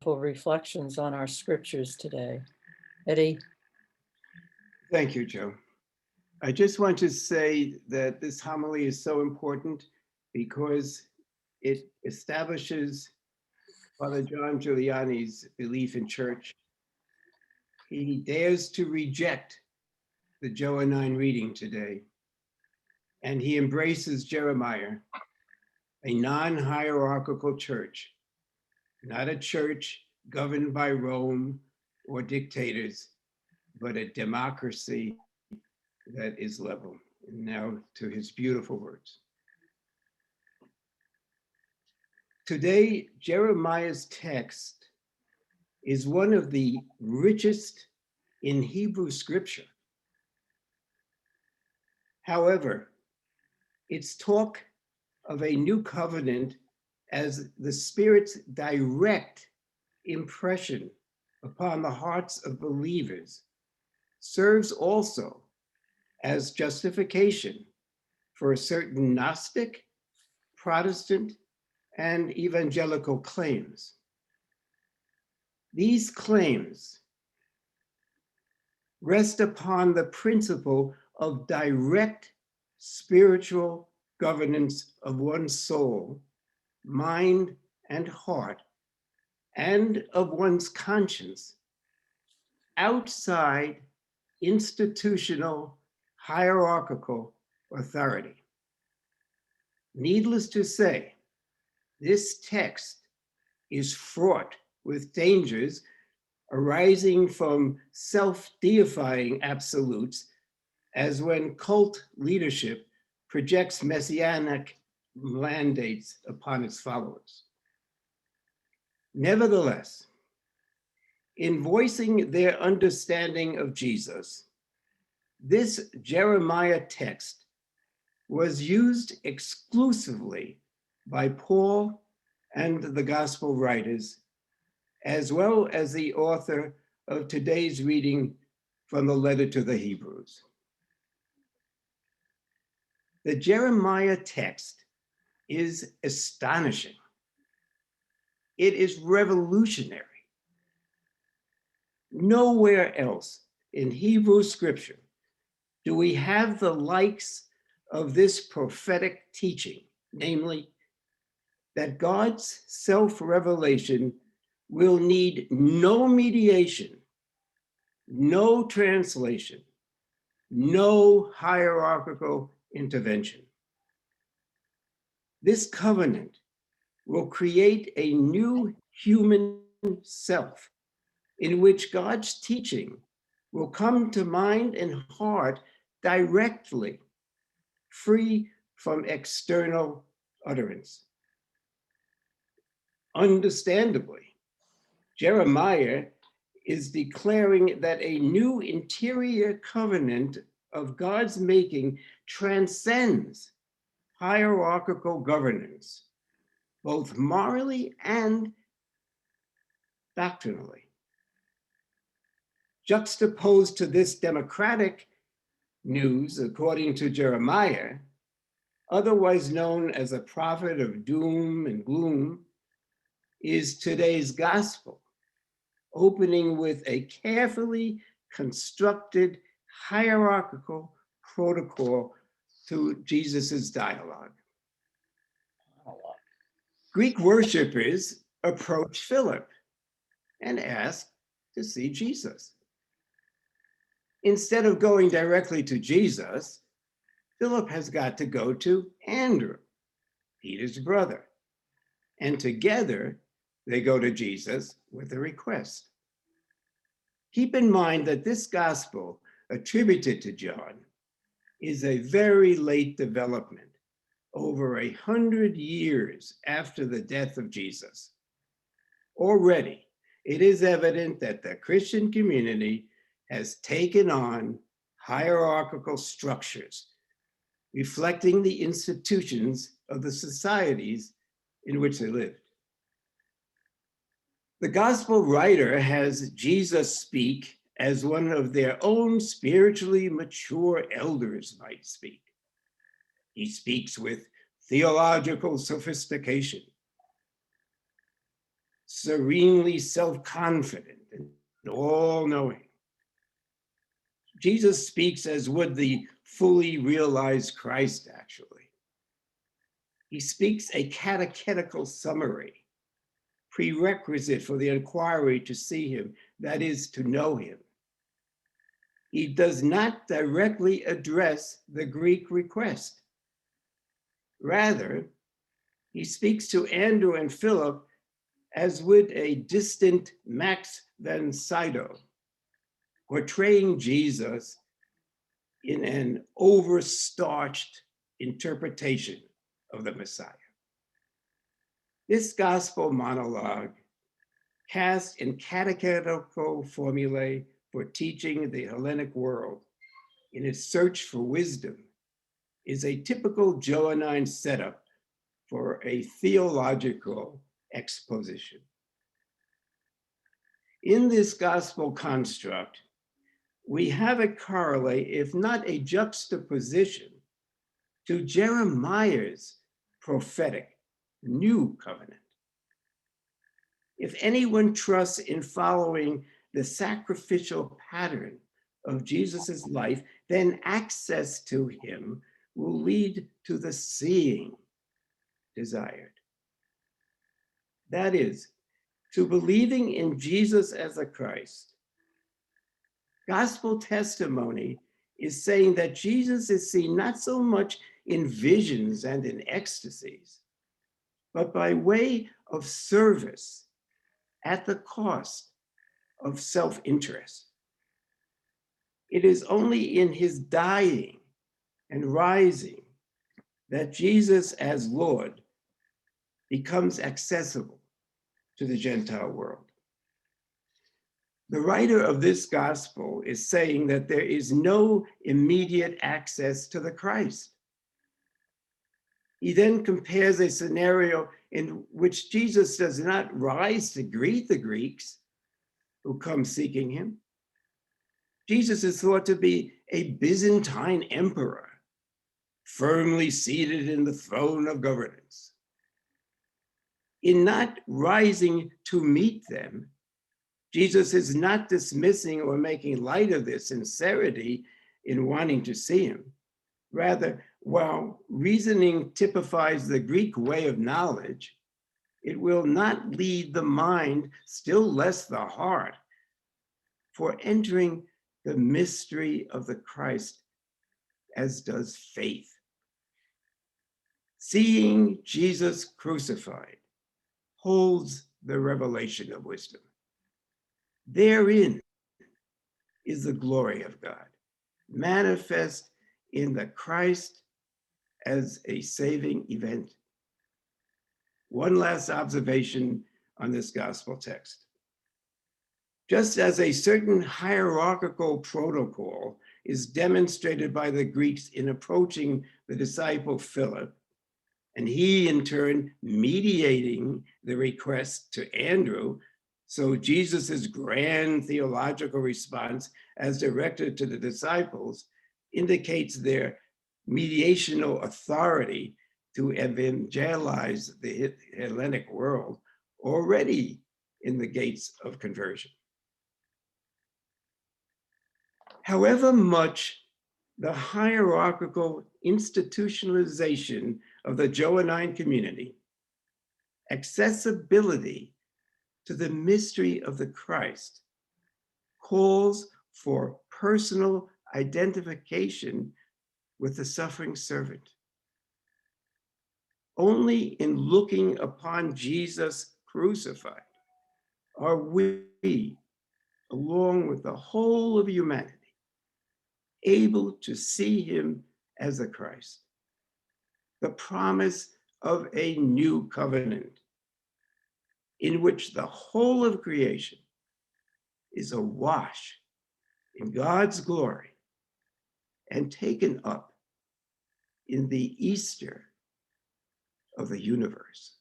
wonderful reflections on our scriptures today. Eddie? Thank you, Joe. I just want to say that this homily is so important because it establishes Father John Giuliani's belief in church. He dares to reject the Johannine reading today, and he embraces Jeremiah, a non-hierarchical church, not a church governed by Rome or dictators, but a democracy that is level. And now to his beautiful words. Today, Jeremiah's text is one of the richest in Hebrew scripture. However, its talk of a new covenant as the Spirit's direct impression upon the hearts of believers serves also as justification for certain Gnostic, Protestant, and evangelical claims. These claims rest upon the principle of direct spiritual governance of one's soul, mind, and heart, and of one's conscience outside institutional hierarchical authority. Needless to say, this text is fraught with dangers arising from self-deifying absolutes, as when cult leadership projects messianic mandates upon its followers. Nevertheless, in voicing their understanding of Jesus, this Jeremiah text was used exclusively by Paul and the gospel writers, as well as the author of today's reading from the letter to the Hebrews. The Jeremiah text is astonishing. It is revolutionary. Nowhere else in Hebrew scripture do we have the likes of this prophetic teaching, namely, that God's self-revelation will need no mediation, no translation, no hierarchical intervention. This covenant will create a new human self in which God's teaching will come to mind and heart directly, free from external utterance. Understandably, Jeremiah is declaring that a new interior covenant of God's making transcends hierarchical governance, both morally and doctrinally. Juxtaposed to this democratic news, according to Jeremiah, otherwise known as a prophet of doom and gloom, is today's gospel, opening with a carefully constructed hierarchical protocol to Jesus's dialogue. Greek worshipers approach Philip and ask to see Jesus. Instead of going directly to Jesus, Philip has got to go to Andrew, Peter's brother, and together they go to Jesus with a request. Keep in mind that this gospel attributed to John is a very late development, over 100 years after the death of Jesus. Already, it is evident that the Christian community has taken on hierarchical structures, reflecting the institutions of the societies in which they lived. The gospel writer has Jesus speak as one of their own spiritually mature elders might speak. He speaks with theological sophistication. serenely self-confident and all-knowing. Jesus speaks as would the fully realized Christ, actually. He speaks a catechetical summary, prerequisite for the inquiry to see him, that is, to know him. He does not directly address the Greek request. Rather, he speaks to Andrew and Philip as would a distant Max von Sydow, portraying Jesus in an overstarched interpretation of the Messiah. This gospel monologue, cast in catechetical formulae for teaching the Hellenic world in its search for wisdom, is a typical Johannine setup for a theological exposition. In this gospel construct, we have a correlate, if not a juxtaposition, to Jeremiah's prophetic new covenant. If anyone trusts in following the sacrificial pattern of Jesus's life, then access to him will lead to the seeing desired. That is, to believing in Jesus as a Christ. Gospel testimony is saying that Jesus is seen not so much in visions and in ecstasies, but by way of service at the cost of self-interest. It is only in his dying and rising that Jesus as Lord becomes accessible to the Gentile world. The writer of this gospel is saying that there is no immediate access to the Christ. He then compares a scenario in which Jesus does not rise to greet the Greeks who come seeking him. Jesus is thought to be a Byzantine emperor, firmly seated in the throne of governance. In not rising to meet them, Jesus is not dismissing or making light of their sincerity in wanting to see him. Rather, while reasoning typifies the Greek way of knowledge, it will not lead the mind, still less the heart, for entering the mystery of the Christ, as does faith. Seeing Jesus crucified holds the revelation of wisdom. Therein is the glory of God, manifest in the Christ as a saving event. One last observation on this gospel text. Just as a certain hierarchical protocol is demonstrated by the Greeks in approaching the disciple Philip, and he in turn mediating the request to Andrew, so Jesus's grand theological response as directed to the disciples indicates their mediational authority to evangelize the Hellenic world already in the gates of conversion. However much the hierarchical institutionalization of the Johannine community, accessibility to the mystery of the Christ calls for personal identification with the suffering servant. Only in looking upon Jesus crucified are we, along with the whole of humanity, able to see him as the Christ, the promise of a new covenant in which the whole of creation is awash in God's glory and taken up in the Easter of the universe.